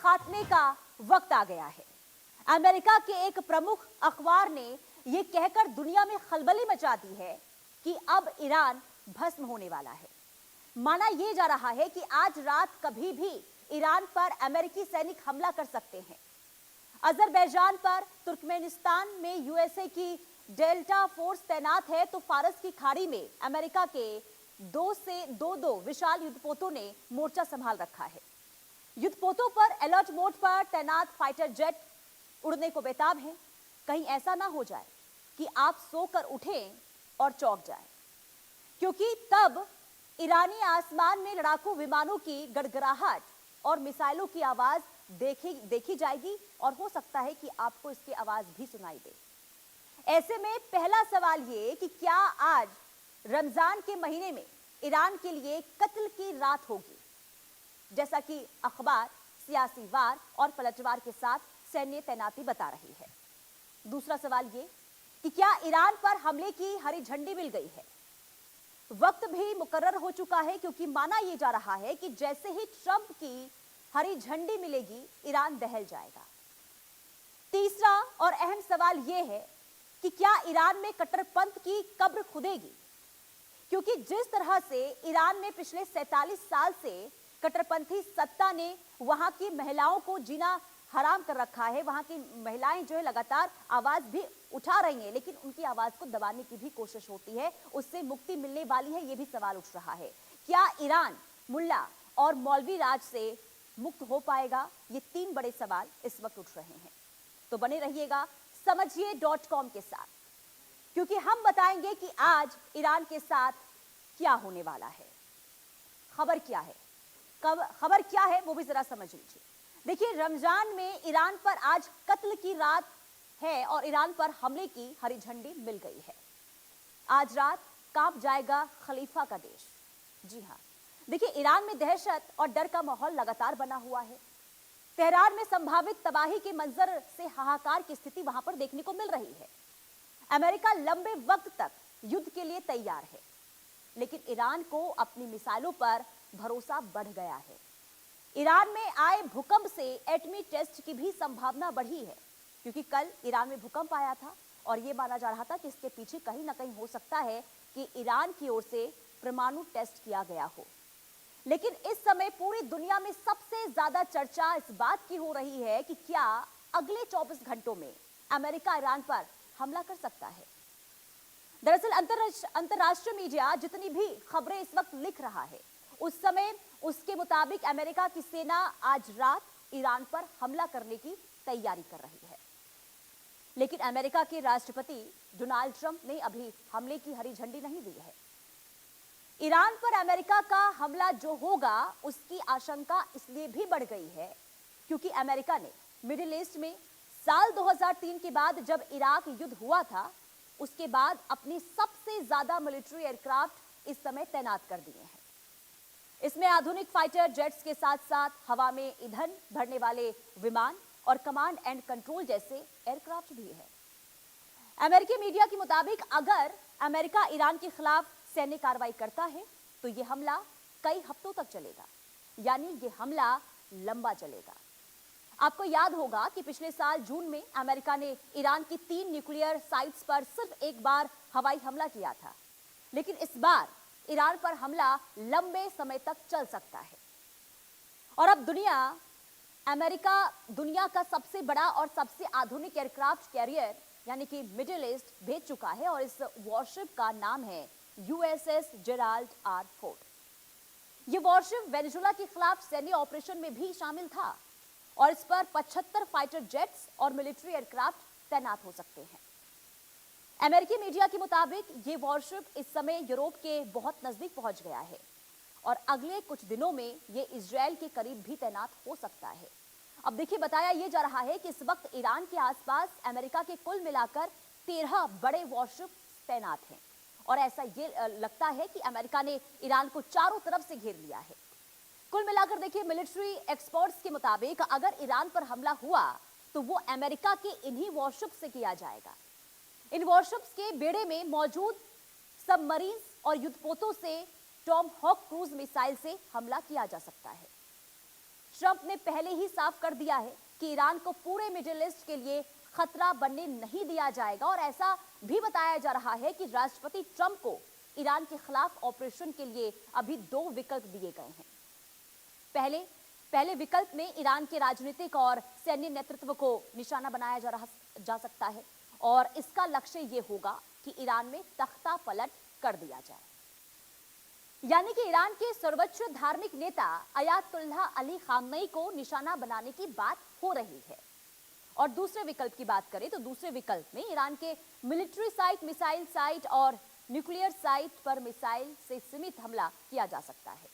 खात्मे का वक्त आ गया है। अमेरिका के एक प्रमुख अखबार ने यह कहकर दुनिया में खलबली मचा दी है कि अब ईरान भस्म होने वाला है। माना यह जा रहा है कि आज रात कभी भी ईरान पर अमेरिकी सैनिक हमला कर सकते हैं। अजरबैजान पर तुर्कमेनिस्तान में यूएसए की डेल्टा फोर्स तैनात है, तो फारस की खाड़ी में अमेरिका के 2 विशाल युद्धपोतों ने मोर्चा संभाल रखा है। युद्धपोतों पर अलर्ट मोड पर तैनात फाइटर जेट उड़ने को बेताब हैं। कहीं ऐसा ना हो जाए कि आप सोकर उठें और चौंक जाएं, क्योंकि तब ईरानी आसमान में लड़ाकू विमानों की गड़गड़ाहट और मिसाइलों की आवाज देखी जाएगी और हो सकता है कि आपको इसकी आवाज भी सुनाई दे। ऐसे में पहला सवाल ये कि क्या आज रमजान के महीने में ईरान के लिए कत्ल की रात होगी, जैसा कि अखबार सियासी वार और पलटवार के साथ सैन्य तैनाती बता रही है। दूसरा सवाल ये कि क्या ईरान पर हमले की हरी झंडी मिल गई है। वक्त भी मुकर्रर हो चुका है, क्योंकि माना यह जा रहा है कि जैसे ही ट्रंप की हरी झंडी मिलेगी ईरान दहल जाएगा। तीसरा और अहम सवाल यह है कि क्या ईरान में कट्टरपंथ की कब्र खुदेगी, क्योंकि जिस तरह से ईरान में पिछले 47 साल से कट्टरपंथी सत्ता ने वहां की महिलाओं को जीना हराम कर रखा है। वहां की महिलाएं जो है लगातार आवाज भी उठा रही हैं, लेकिन उनकी आवाज को दबाने की भी कोशिश होती है। उससे मुक्ति मिलने वाली है, यह भी सवाल उठ रहा है। क्या ईरान मुल्ला और मौलवी राज से मुक्त हो पाएगा? ये 3 बड़े सवाल इस वक्त उठ रहे हैं। तो बने रहिएगा समझिए.com के साथ, क्योंकि हम बताएंगे कि आज ईरान के साथ क्या होने वाला है। खबर क्या है, खबर क्या है वो भी जरा समझ लीजिए। देखिए, रमजान में ईरान पर आज कत्ल की रात है और ईरान पर हमले की हरी झंडी मिल गई है। आज रात कांप जाएगा खलीफा का देश। जी हां, देखिए, ईरान में दहशत और डर का माहौल लगातार बना हुआ है। तेहरान में संभावित तबाही के मंजर से हाहाकार की स्थिति वहां पर देखने को मिल रही है। अमेरिका लंबे वक्त तक युद्ध के लिए तैयार है, लेकिन ईरान को अपनी मिसाइलों पर भरोसा बढ़ गया है। ईरान में आए भूकंप से एटमी टेस्ट की भी संभावना बढ़ी है, क्योंकि कल ईरान में भूकंप आया था और यह माना जा रहा था कि इसके पीछे कहीं ना कहीं हो सकता है कि ईरान की ओर से परमाणु टेस्ट किया गया हो। लेकिन इस समय पूरी दुनिया में सबसे ज्यादा चर्चा इस बात की हो रही है कि क्या अगले 24 घंटों में अमेरिका ईरान पर हमला कर सकता है। दरअसल अंतरराष्ट्रीय मीडिया जितनी भी खबरें इस वक्त लिख रहा है, उस समय उसके मुताबिक अमेरिका की सेना आज रात ईरान पर हमला करने की तैयारी कर रही है। लेकिन अमेरिका के राष्ट्रपति डोनाल्ड ट्रंप ने अभी हमले की हरी झंडी नहीं दी है। ईरान पर अमेरिका का हमला जो होगा उसकी आशंका इसलिए भी बढ़ गई है क्योंकि अमेरिका ने मिडिल ईस्ट में साल 2003 के बाद जब इराक युद्ध हुआ था, उसके बाद अपनी सबसे ज्यादा मिलिट्री एयरक्राफ्ट इस समय तैनात कर दिए हैं। इसमें आधुनिक फाइटर जेट्स के साथ साथ हवा में ईंधन भरने वाले विमान और कमांड एंड कंट्रोल जैसे एयरक्राफ्ट भी है। अमेरिकी मीडिया के मुताबिक अगर अमेरिका ईरान के खिलाफ सैन्य कार्रवाई करता है तो यह हमला कई हफ्तों तक चलेगा, यानी यह हमला लंबा चलेगा। आपको याद होगा कि पिछले साल जून में अमेरिका ने ईरान की 3 न्यूक्लियर साइट्स पर सिर्फ एक बार हवाई हमला किया था, लेकिन इस बार ईरान पर हमला लंबे समय तक चल सकता है। और अब अमेरिका दुनिया का सबसे बड़ा और सबसे आधुनिक एयरक्राफ्ट कैरियर यानी कि मिडिल ईस्ट भेज चुका है और इस वॉरशिप का नाम है यूएसएस जेराल्ड आर फोर्ड। यह वॉरशिप वेनेजुएला के खिलाफ सैन्य ऑपरेशन में भी शामिल था और इस पर 75 फाइटर जेट्स और मिलिट्री एयरक्राफ्ट तैनात हो सकते हैं। अमेरिकी मीडिया के मुताबिक ये वॉरशिप इस समय यूरोप के बहुत नजदीक पहुंच गया है और अगले कुछ दिनों में ये इजराइल के करीब भी तैनात हो सकता है। अब देखिए, बताया यह जा रहा है कि इस वक्त ईरान के आसपास अमेरिका के कुल मिलाकर 13 बड़े वॉरशिप तैनात हैं और ऐसा ये लगता है कि अमेरिका ने ईरान को चारों तरफ से घेर लिया है। कुल मिलाकर देखिए, मिलिट्री एक्सपर्ट्स के मुताबिक अगर ईरान पर हमला हुआ तो वो अमेरिका के इन्हीं वॉरशिप से किया जाएगा। इन वॉरशिप्स के बेड़े में मौजूद सबमरीन्स और युद्धपोतों से टॉम हॉक क्रूज मिसाइल से हमला किया जा सकता है। ट्रंप ने पहले ही साफ कर दिया है कि ईरान को पूरे मिडिल ईस्ट के लिए खतरा बनने नहीं दिया जाएगा और ऐसा भी बताया जा रहा है कि राष्ट्रपति ट्रंप को ईरान के खिलाफ ऑपरेशन के लिए अभी 2 विकल्प दिए गए हैं। पहले विकल्प में ईरान के राजनीतिक और सैन्य नेतृत्व को निशाना बनाया जा सकता है और इसका लक्ष्य यह होगा कि ईरान में तख्ता पलट कर दिया जाए, यानी कि ईरान के सर्वोच्च धार्मिक नेता अयातुल्लाह अली खामनेई को निशाना बनाने की बात हो रही है। और दूसरे विकल्प की बात करें तो दूसरे विकल्प में ईरान के मिलिट्री साइट, मिसाइल साइट और न्यूक्लियर साइट पर मिसाइल से सीमित हमला किया जा सकता है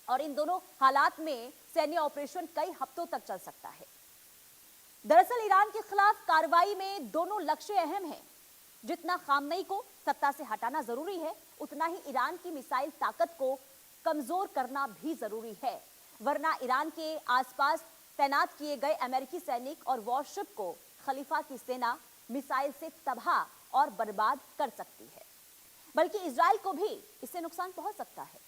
और इन दोनों हालात में सैन्य ऑपरेशन कई हफ्तों तक चल सकता है। दरअसल ईरान के खिलाफ कार्रवाई में दोनों लक्ष्य अहम हैं। जितना खामनेई को सत्ता से हटाना जरूरी है, उतना ही ईरान की मिसाइल ताकत को कमजोर करना भी जरूरी है, वरना ईरान के आसपास तैनात किए गए अमेरिकी सैनिक और वॉरशिप को खलीफा की सेना मिसाइल से तबाह और बर्बाद कर सकती है, बल्कि इजराइल को भी इससे नुकसान पहुंच सकता है।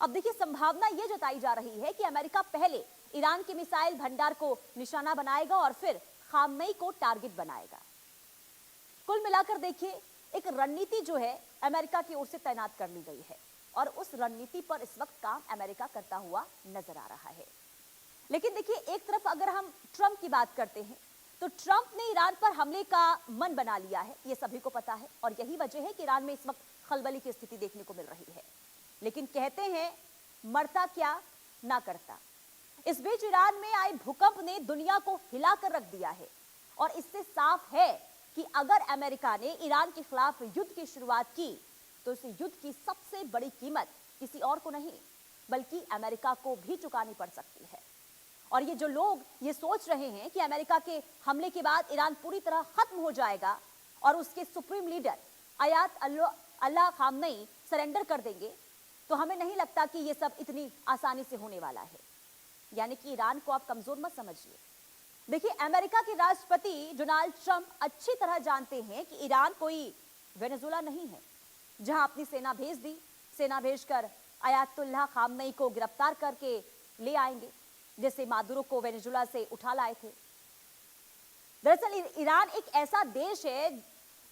अब देखिए, संभावना यह जताई जा रही है कि अमेरिका पहले ईरान के मिसाइल भंडार को निशाना बनाएगा और फिर खामनेई को टारगेट बनाएगा। कुल मिलाकर देखिए, एक रणनीति जो है अमेरिका की ओर से तैनात कर ली गई है और उस रणनीति पर इस वक्त काम अमेरिका करता हुआ नजर आ रहा है। लेकिन देखिए, एक तरफ अगर हम ट्रंप की बात करते हैं तो ट्रंप ने ईरान पर हमले का मन बना लिया है, ये सभी को पता है और यही वजह है कि ईरान में इस वक्त खलबली की स्थिति देखने को मिल रही है। लेकिन कहते हैं मरता क्या ना करता। इस बीच ईरान में आए भूकंप ने दुनिया को हिला कर रख दिया है और इससे साफ है कि अगर अमेरिका ने ईरान के खिलाफ युद्ध की शुरुआत की तो इस युद्ध की सबसे बड़ी कीमत किसी और को नहीं बल्कि अमेरिका को भी चुकानी पड़ सकती है। और ये जो लोग ये सोच रहे हैं कि अमेरिका के हमले के बाद ईरान पूरी तरह खत्म हो जाएगा और उसके supreme leader Ayatollah Khamenei surrender कर देंगे, तो हमें नहीं लगता कि ये सब इतनी आसानी से होने वाला है। यानी कि ईरान को आप कमजोर मत समझिए। देखिए, अमेरिका के राष्ट्रपति डोनाल्ड ट्रंप अच्छी तरह जानते हैं कि ईरान कोई वेनेजुएला नहीं है जहां अपनी सेना भेज दी, सेना भेजकर अयातुल्लाह खामनेई को गिरफ्तार करके ले आएंगे, जैसे मादुरो को वेनेजुएला से उठा लाए थे। दरअसल ईरान एक ऐसा देश है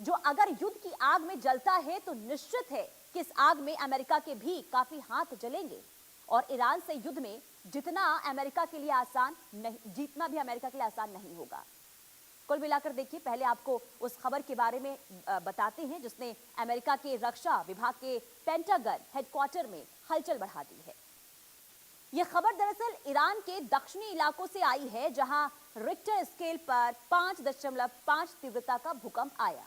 जो अगर युद्ध की आग में जलता है तो निश्चित है कि इस आग में अमेरिका के भी काफी हाथ जलेंगे और ईरान से युद्ध में जीतना भी अमेरिका के लिए आसान नहीं होगा। कुल मिलाकर देखिए, पहले आपको उस खबर के बारे में बताते हैं जिसने अमेरिका के रक्षा विभाग के पेंटागन हेडक्वार्टर में हलचल बढ़ा दी है। यह खबर दरअसल ईरान के दक्षिणी इलाकों से आई है जहां रिक्टर स्केल पर 5.5 तीव्रता का भूकंप आया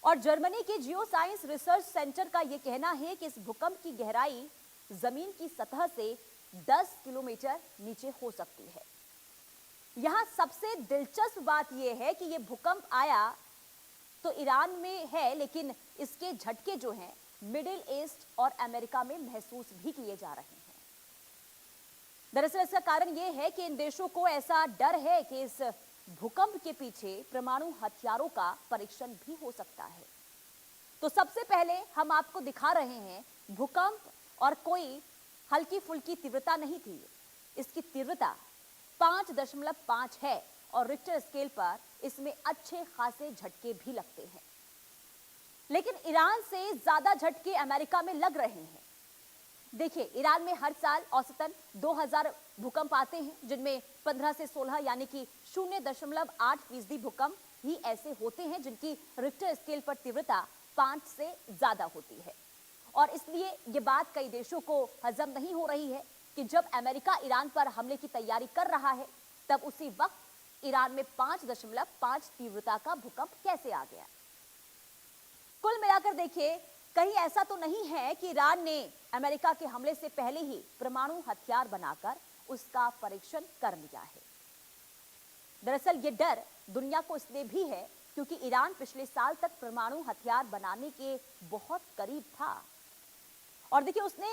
और जर्मनी के जियो साइंस रिसर्च सेंटर का यह कहना है कि इस भूकंप की गहराई जमीन की सतह से 10 किलोमीटर नीचे हो सकती है। यहां सबसे दिलचस्प बात यह है कि यह भूकंप आया तो ईरान में है, लेकिन इसके झटके जो हैं मिडिल ईस्ट और अमेरिका में महसूस भी किए जा रहे हैं। दरअसल इसका कारण यह है कि इन देशों को ऐसा डर है कि इस भूकंप के पीछे परमाणु हथियारों का परीक्षण भी हो सकता है। तो सबसे पहले हम आपको दिखा रहे हैं भूकंप और कोई हल्की फुल्की तीव्रता नहीं थी, इसकी तीव्रता 5.5 है और रिक्टर स्केल पर इसमें अच्छे खासे झटके भी लगते हैं। लेकिन ईरान से ज्यादा झटके अमेरिका में लग रहे हैं। देखिए, ईरान में हर साल औसतन 2000 भूकंप आते हैं जिनमें 15 से 16 यानी कि 0.8% भूकंप ही ऐसे होते हैं जिनकी रिक्टर स्केल पर तीव्रता 5 से ज्यादा होती है। और इसलिए ये बात कई देशों को हजम नहीं हो रही है कि जब अमेरिका ईरान पर हमले की तैयारी कर रहा है तब उसी वक्त ईरान में 5.5 तीव्रता का भूकंप कैसे आ गया। कुल मिलाकर देखिए, कहीं ऐसा तो नहीं है कि ईरान ने अमेरिका के हमले से पहले ही परमाणु हथियार बनाकर उसका परीक्षण कर लिया है। दरअसल ये डर दुनिया को इसलिए भी है क्योंकि ईरान पिछले साल तक परमाणु हथियार बनाने के बहुत करीब था और देखिए, उसने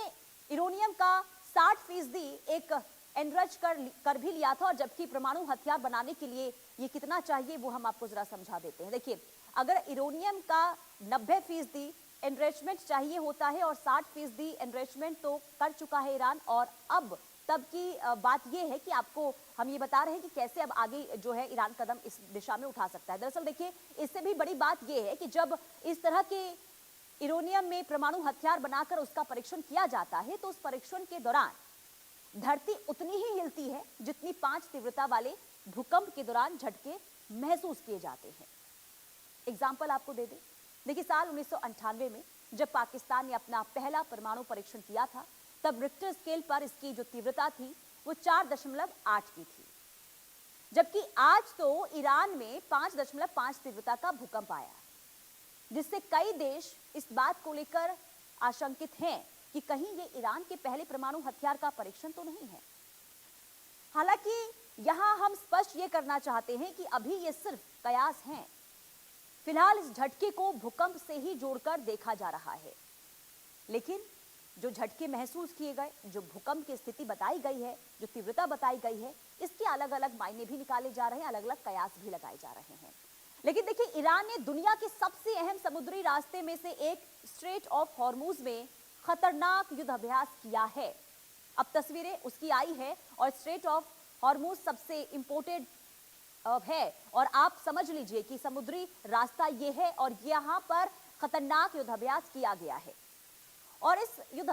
यूरेनियम का 60% एक एनरिच कर भी लिया था। और जबकि परमाणु हथियार बनाने के लिए ये कितना चाहिए वो हम आपको जरा समझा देते हैं। देखिए, अगर यूरेनियम का 90% एनरिचमेंट चाहिए होता है और 60% एनरिचमेंट तो कर चुका है ईरान और अब तब की बात यह है कि आपको हम ये बता रहे हैं कि कैसे अब आगे जो है ईरान कदम इस दिशा में उठा सकता है। दरअसल देखिए, इससे भी बड़ी बात यह है कि जब इस तरह के यूरेनियम में परमाणु हथियार बनाकर उसका परीक्षण किया जाता है तो उस परीक्षण के दौरान धरती उतनी ही हिलती है जितनी 5 तीव्रता वाले भूकंप के दौरान झटके महसूस किए जाते हैं। एग्जाम्पल आपको दे दें, देखिए साल 1998 में जब पाकिस्तान ने अपना पहला परमाणु परीक्षण किया था, तब रिक्टर स्केल पर इसकी जो तीव्रता थी वो 4.8 की थी, जबकि आज तो ईरान में 5.5 तीव्रता का भूकंप आया, जिससे कई देश इस बात को लेकर आशंकित हैं कि कहीं ये ईरान के पहले परमाणु हथियार का परीक्षण तो नहीं है। हालांकि यहां हम स्पष्ट ये करना चाहते हैं कि अभी ये सिर्फ कयास हैं। फिलहाल इस झटके को भूकंप से ही जोड़कर देखा जा रहा है, लेकिन जो झटके महसूस किए गए, जो भूकंप की स्थिति बताई गई है, जो तीव्रता बताई गई है, इसके अलग अलग मायने भी निकाले जा रहे हैं, अलग अलग कयास भी लगाए जा रहे हैं। लेकिन देखिए, ईरान ने दुनिया के सबसे अहम समुद्री रास्ते में से एक स्ट्रेट ऑफ हॉर्मुज में खतरनाक युद्ध अभ्यास किया है। अब तस्वीरें उसकी आई है और स्ट्रेट ऑफ हॉर्मुज सबसे इंपोर्टेड है, और आप समझ लीजिए कि समुद्री रास्ता ये है और यहां पर खतरनाक युद्धाभ्यास किया गया है। और इस युद्ध